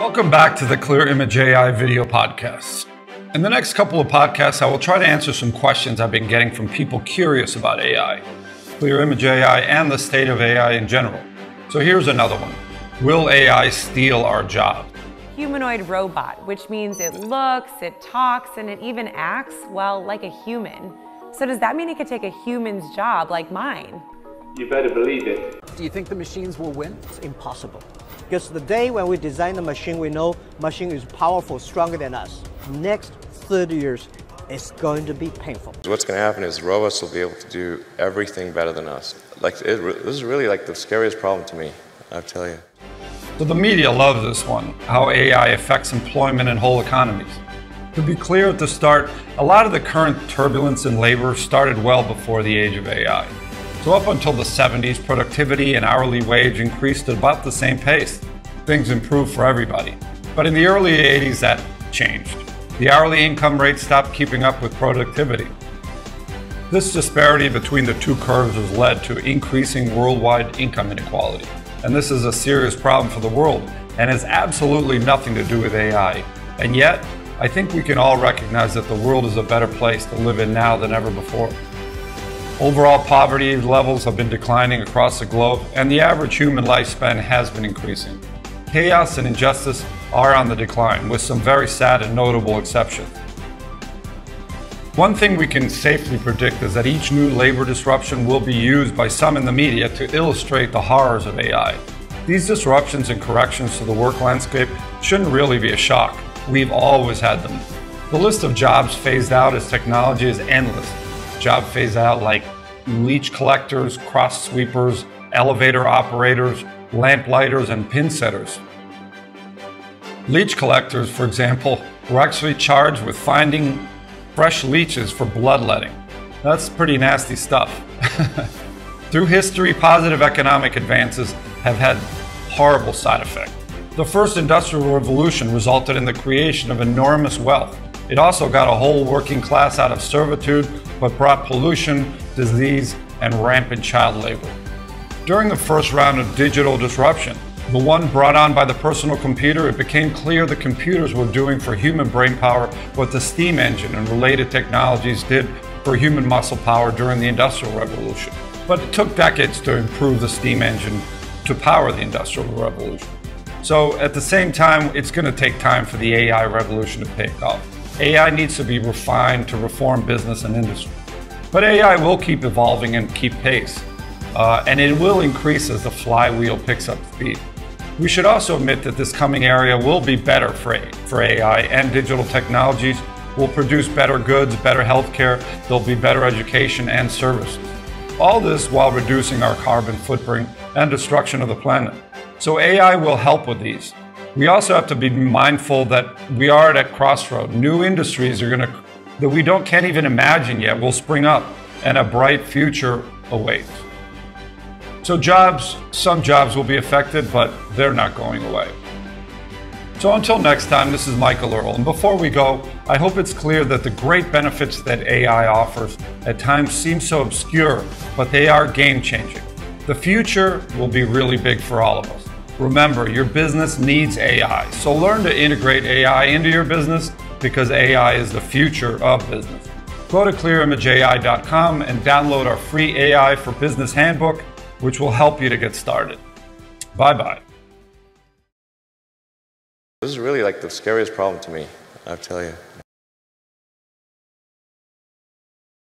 Welcome back to the Clear Image AI video podcast. In the next couple of podcasts, I will try to answer some questions I've been getting from people curious about AI, Clear Image AI, and the state of AI in general. So here's another one. Will AI steal our jobs? Humanoid robot, which means it looks, it talks, and it even acts, well, like a human. So does that mean it could take a human's job, like mine? You better believe it. Do you think the machines will win? It's impossible. Because the day when we design the machine, we know machine is powerful, stronger than us. Next 30 years, it's going to be painful. What's going to happen is robots will be able to do everything better than us. This is really like the scariest problem to me, I tell you. So the media loves this one, how AI affects employment and whole economies. To be clear at the start, a lot of the current turbulence in labor started well before the age of AI. So up until the 70s, productivity and hourly wage increased at about the same pace. Things improved for everybody. But in the early 80s, that changed. The hourly income rate stopped keeping up with productivity. This disparity between the two curves has led to increasing worldwide income inequality. And this is a serious problem for the world and has absolutely nothing to do with AI. And yet, I think we can all recognize that the world is a better place to live in now than ever before. Overall poverty levels have been declining across the globe, and the average human lifespan has been increasing. Chaos and injustice are on the decline, with some very sad and notable exceptions. One thing we can safely predict is that each new labor disruption will be used by some in the media to illustrate the horrors of AI. These disruptions and corrections to the work landscape shouldn't really be a shock. We've always had them. The list of jobs phased out as technology is endless. Job phase out like leach collectors, cross sweepers, elevator operators, lamplighters, and pin setters. Leach collectors, for example, were actually charged with finding fresh leeches for bloodletting. That's pretty nasty stuff. Through history, positive economic advances have had horrible side effects. The first industrial revolution resulted in the creation of enormous wealth. It also got a whole working class out of servitude, but brought pollution, disease, and rampant child labor. During the first round of digital disruption, the one brought on by the personal computer, it became clear the computers were doing for human brain power what the steam engine and related technologies did for human muscle power during the Industrial Revolution. But it took decades to improve the steam engine to power the Industrial Revolution. So at the same time, it's going to take time for the AI revolution to take off. AI needs to be refined to reform business and industry. But AI will keep evolving and keep pace. And it will increase as the flywheel picks up speed. We should also admit that this coming area will be better for AI, and digital technologies will produce better goods, better healthcare, there'll be better education and services. All this while reducing our carbon footprint and destruction of the planet. So AI will help with these. We also have to be mindful that we are at a crossroad. New industries that we can't even imagine yet will spring up, and a bright future awaits. So some jobs will be affected, but they're not going away. So until next time, this is Michael Earl. And before we go, I hope it's clear that the great benefits that AI offers at times seem so obscure, but they are game-changing. The future will be really big for all of us. Remember, your business needs AI, so learn to integrate AI into your business because AI is the future of business. Go to clearimageai.com and download our free AI for Business Handbook, which will help you to get started. Bye-bye. This is really like the scariest problem to me, I tell you.